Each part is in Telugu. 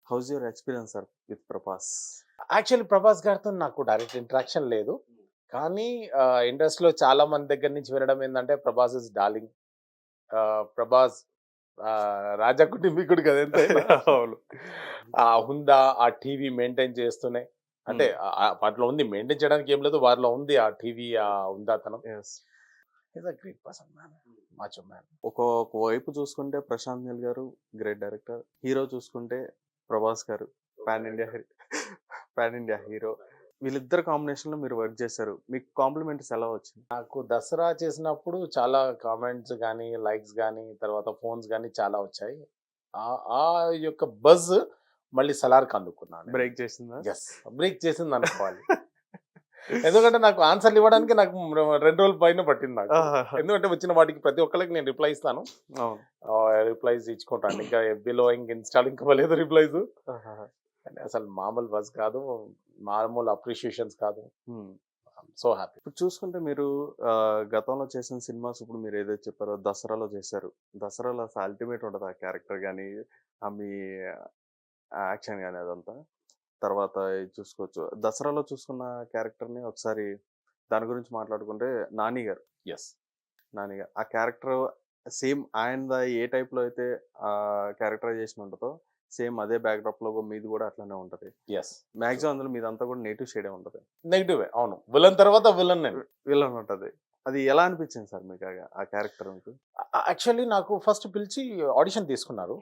House your experience sir with 'Prabhas'? Actually 'Prabhas' గారితో నాకు డైరెక్ట్ ఇంటరాక్షన్ లేదు. కానీ ఇండస్ట్రీలో చాలా మంది దగ్గర నుంచి వినడం ఏందంటే 'ప్రభాస్ ఈస్ డార్లింగ్'. 'ప్రభాస్' రాజా కుటుంబీకుడు కదా ఎంతైనా. అవును. ఆ హుందా, ఆ టీవీ మెయింటైన్ చేస్తూనే అంటే హ్మ్. వాటిలో ఉంది. మెయింటైన్ చేయడానికి ఏం లేదు. వారిలో ఉంది ఆ టీవీ ఆ హుందాతనం. Yes. Is a great person man. Macho man. ఒక వైపు చూసుకుంటే 'ప్రశాంత్ నీల్' గారు గ్రేట్ డైరెక్టర్. హీరో చూసుకుంటే 'ప్రభాస్' గారు పాన్ ఇండియా హీరో. వీళ్ళిద్దరి కాంబినేషన్‌లో మీరు వర్క్ చేశారు. మీకు కాంప్లిమెంట్స్ ఎలా వచ్చింది? నాకు 'దసరా' చేసినప్పుడు చాలా కామెంట్స్ గానీ, లైక్స్ గానీ, తర్వాత ఫోన్స్ గానీ చాలా వచ్చాయి. ఆ యొక్క బజ్ మళ్ళీ 'సలార్‌కి' అందుకున్నాను నేను. బ్రేక్ చేసిందా? యెస్. బ్రేక్ చేసిందనుకోవాలి. ఎందుకంటే నాకు ఆన్సర్‌లు ఇవ్వడానికి నాకు 2 రోజుల పైన పట్టింది నాకు. ఆహాహా! ఎందుకంటే వచ్చిన వాటికి ప్రతి ఒక్కళ్ళకి నేను రిప్లై ఇస్తాను. అవును. రిప్లైస్ ఇచ్చుకుంటాను. ఇంకా ఎఫ్‌బీలో ఇన్‌స్టాలో ఇంకా ఇవ్వలేదు రిప్లైస్. ఆహాహా! అసలు మామూలు బజ్ కాదు. మామూలు అప్రిషియేషన్స్ కాదు. హ్మ్. So happy. ఇప్పుడు చూసుకుంటే మీరు గతంలో చేసిన సినిమాస్ ఇప్పుడు మీరు ఏదైతే చెప్పారో 'దసరాలో' చేశారు. 'దసరాలో' అసలు అల్టిమేట్ ఉంటది ఆ క్యారెక్టర్ గాని, మీ యాక్షన్ గాని అదంతా. తర్వాత ఇది చూసుకోవచ్చు. 'దసరాలో' చూసుకున్న క్యారెక్టర్‌ని ఒకసారి దాని గురించి మాట్లాడుకుంటే 'నాని' గారు. యెస్. 'నాని' గారు. ఆ క్యారెక్టర్ సేమ్ ఆయనది ఏ టైప్‌లో అయితే క్యారెక్టరైజేషన్ ఉంటదో సేమ్ అదే బ్యాక్‌డ్రాప్‌లో మీది కూడా అట్లనే ఉంటది. యెస్. మాక్సిమం అందులో మీదంతా కూడా నేటివ్ షేడే ఉంటది. నెగెటివే. అవును. విలన్ తర్వాత విలన్ నేను. విలన్ ఉంటది. అది ఎలా అనిపించింది సార్ మీకు ఆ క్యారెక్టర్ మీకు? యాక్చువల్లీ నాకు ఫస్ట్ పిలిచి ఆడిషన్ తీసుకున్నారు.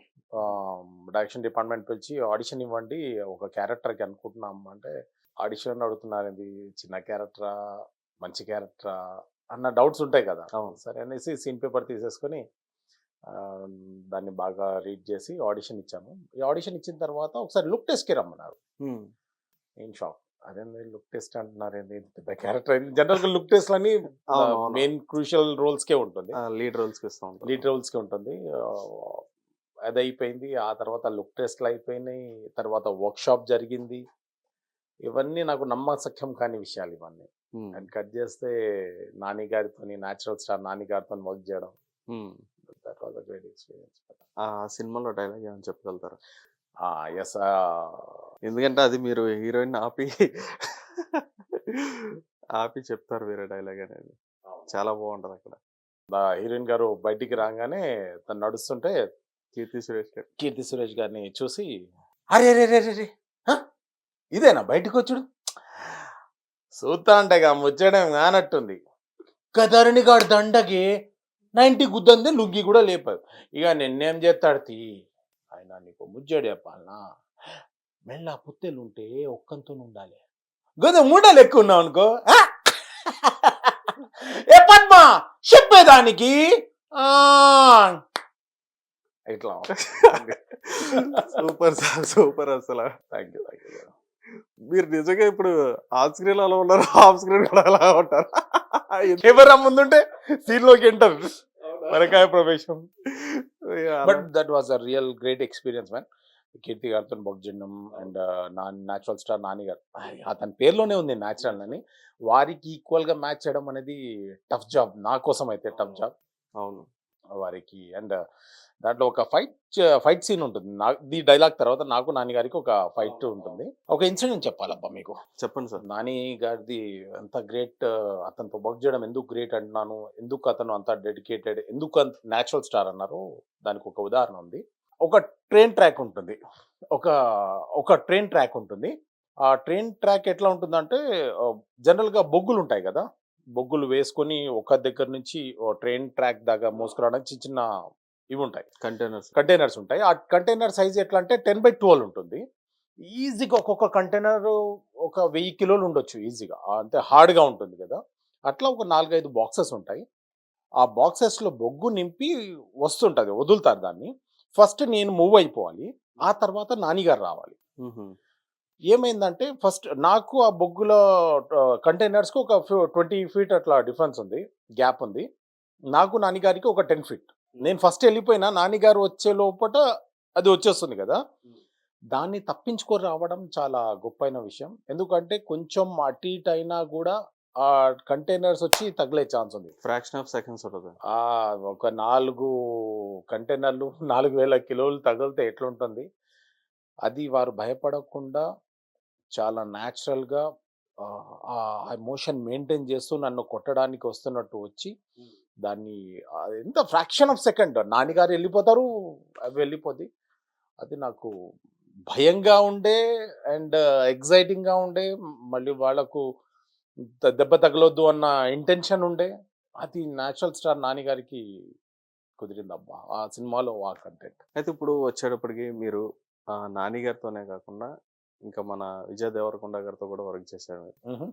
డైరెక్షన్ డిపార్ట్‌మెంట్ పిలిచి ఆడిషన్ ఇవ్వండి. ఒక క్యారెక్టర్‌కి అనుకుంటున్నాం అంటే, ఆడిషన్ అడుగుతున్నారేంది? చిన్న క్యారెక్టరా? మంచి క్యారెక్టరా? అన్న డౌట్స్ ఉంటాయి కదా! అవును. సరే అనేసి సీన్ పేపర్ తీసేసుకొని ఆహ్, దాన్ని బాగా రీడ్ చేసి ఆడిషన్ ఇచ్చాము. ఈ ఆడిషన్ ఇచ్చిన తర్వాత ఒకసారి లుక్ టెస్ట్‌కి రమ్మన్నారు. హ్మ్. నేను షాక్. అదేంది లుక్ టెస్ట్ అంటున్నారేంది? ఇంత పెద్ద క్యారెక్టర్ అయింది. జనరల్‌గా లుక్ టెస్ట్‌లని అవునవును. మెయిన్ క్రూషియల్ రోల్స్‌కే ఉంటుంది. లీడ్ రోల్స్‌కి ఇస్తా ఉంటారు. లీడ్ రోల్స్‌కి ఉంటుంది. అదయిపోయింది. ఆ తర్వాత లుక్ టెస్ట్‌లయిపోయినాయి. తర్వాత వర్క్‌షాప్ జరిగింది. ఇవన్నీ నాకు నమ్మశక్యం కాని విషయాలు ఇవన్నీ. హ్మ్. అండ్ కట్ చేస్తే 'నాని' గారితోని నేచురల్ స్టార్ 'నాని' గారితోని వర్క్ చేయడం. Hmm. That was a great experience. ఆ సినిమాలో డైలాగ్ ఏమైనా చెప్పగలుగుతారా? యెస్. ఎందుకంటే అది మీరు హీరోయిన్‌ని ఆపి చెప్తారు వేరే డైలాగ్ అనేది. చాలా బావుంటదక్కడ. హీరోయిన్ గారు బయటికి రాంగానే తను నడుస్తుంటే 'కీర్తి సురేష్' గారు. 'కీర్తి సురేష్' గారిని చూసి అరెరెరెరెరె! హ! ఇదేనా బయటికొచ్చుడు? సూత్తాంటే ఇగ ముచ్చటేం గానట్టుంది. గదరుని గాడి దండకి 90 గుద్దందే లుంగీ గూడా లేపదు. ఇగ నిన్నేం జేత్తాడు తీ. ఆయన నీకో ముచ్చట జెప్పాలనా? మెల్ల పుత్తెలుంటే ఒక్కంతోనుండాలే. గదే ముండ లెక్కున్నావనుకో ఆ! ఏ పద్మ చెప్పేదానికి ఆ! ఇట్లా. Super sir. సూపర్ అసల. Thank you. Thank you. మీరు నిజంగా ఇప్పుడు ఆన్ స్క్రీన్‌లో అలా ఉన్నారు. ఆఫ్ స్క్రీన్ కూడా అలా ఉంటారు. కెమెరా ముందుంటే సీన్‌లోకి ఎంటర్. అవునా? పరకాయ ప్రవేశం. అలా but that was a real great experience man. Keerthi గారితోని వర్క్ చేయడం అండ్ నేచురల్ స్టార్ 'నాని' గారు. అతని పేరులోనే ఉంది నేచురల్ అని. వారికి ఈక్వల్‌గా మ్యాచ్ చేయడం అనేది టఫ్ జాబ్. నా కోసం అయితే టఫ్ జాబ్. అవును. వారికి అండ్ దాంట్లో ఒక ఫైట్ సీన్ ఉంటుంది. ఈ డైలాగ్ తర్వాత నాకు 'నాని' గారికి ఒక ఫైట్ ఉంటుంది. ఒక ఇన్సిడెంట్ చెప్పాలబ్బా మీకు. చెప్పండి సార్. 'నాని' గారిది అంత గ్రేట్. అతనితో వర్క్ చేయడం ఎందుకు గ్రేట్ అంటున్నాను, ఎందుకు అతను అంత డెడికేటెడ్, ఎందుకు అంత నేచురల్ స్టార్ అన్నారు, దానికి ఒక ఉదాహరణ ఉంది. ఒక ట్రైన్ ట్రాక్ ఉంటుంది. ఒక ఒక ట్రైన్ ట్రాక్ ఉంటుంది. ఆ ట్రైన్ ట్రాక్ ఎట్లా ఉంటుందంటే జనరల్‌గా బొగ్గులుంటాయి గదా! బొగ్గులు వేసుకొని ఒక దగ్గర నుంచి ట్రైన్ ట్రాక్ దాకా మోసుకురావడానికి చిన్న చిన్న ఇవుంటాయి. కంటైనర్స్. కంటైనర్స్ ఉంటాయి. ఆ కంటైనర్ సైజ్ ఎట్లా అంటే 10/12 ఉంటుంది. ఈజీగా ఒక్కొక్క కంటైనరు ఒక 1000 కిలోలు ఉండొచ్చు ఈజీగా. అంటే హార్డ్‌గా ఉంటుంది గదా! అట్లా ఒక 4, 5 బాక్సెస్ ఉంటాయి. ఆ బాక్సెస్‌లో బొగ్గు నింపి వస్తుంటది. వదులుతారు దాన్ని. ఫస్ట్ నేను మూవ్ అయిపోవాలి. ఆ తర్వాత 'నాని' గారు రావాలి. హుహు. ఏమైందంటే ఫస్ట్ నాకు ఆ బొగ్గులో కంటైనర్స్‌కి ఒక 20 ఫీట్ అట్లా డిఫరెన్స్ ఉంది. గ్యాప్ ఉంది. నాకు 'నాని' గారికి ఒక 10 ఫీట్. నేను ఫస్ట్ ఎళ్ళిపోయినా 'నాని' గారు వచ్చే లోపట అది వచ్చేస్తుంది గదా! దాన్ని తప్పించుకొని రావడం చాలా గొప్పైన విషయం. ఎందుకంటే కొంచెం అటు ఇటు అయినా గూడా ఆ కంటైనర్స్ వచ్చి తగిలే ఛాన్స్ ఉంది. ఫ్రాక్షన్ ఆఫ్ సెకండ్స్ ఉంటది. ఒక 4 కంటైనర్లు 4000 కిలోలు తగిలితే ఎట్లుంటుంది? అది వారు భయపడకుండా చాలా న్యాచురల్‌గా ఆ ఎమోషన్ మెయింటైన్ చేస్తూ నన్ను కొట్టడానికి వస్తున్నట్టు వచ్చి, దాన్ని ఎంత ఫ్రాక్షన్ ఆఫ్ సెకండ్ 'నాని' గారు ఎళ్ళిపోతారు, అవి వెళ్ళిపోద్ది. అది నాకు భయంగా ఉండే అండ్ ఎక్సైటింగ్‌గా ఉండే. మళ్ళీ వాళ్ళకు దెబ్బ తగలొద్దు అన్న ఇంటెన్షన్ ఉండే. అది నేచురల్ స్టార్ 'నాని' గారికి కుదిరిందబ్బా! ఆ సినిమాలో ఆ కంటెంట్. అయితే ఇప్పుడు వచ్చేటప్పటికి మీరు 'నాని' గారితోనే కాకుండా ఇంకా మన 'విజయ్ దేవరకొండ' గారితో కూడా వర్క్ చేశారు మీరు. హుహు.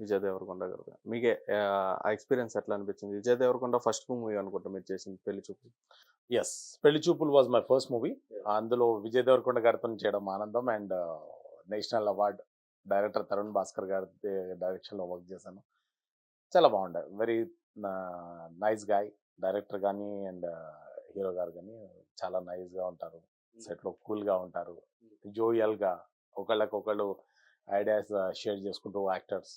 'విజయ్ దేవరకొండ' గారితో. మీకే ఆ ఎక్స్‌పీరియన్స్ ఎట్లా అనిపించింది? 'విజయ్ దేవరకొండ' ఫస్ట్ మూవీ అనుకుంటా మీరు చేసింది 'పెళ్లి చూపులు'. యెస్. 'పెళ్లి చూపులు' వాస్ మై ఫస్ట్ మూవీ. అందులో విజయ్ దేవరకొండ గారితోని చేయడం ఆనందం and national award director Tarun Bhaskar గారి డైరెక్షన్‌లో వర్క్ చేశాను. చాలా బాగుండే. Very nice guy. డైరెక్టర్ గాని అండ్ హీరో గారు గాని చాలా నైస్‌గా ఉంటారు. సెట్‌లో కూల్‌గా ఉంటారు. జోవియల్‌గా ఒకళ్ళకొకళ్ళు ఐడియాస్ షేర్ చేసుకుంటూ యాక్టర్స్.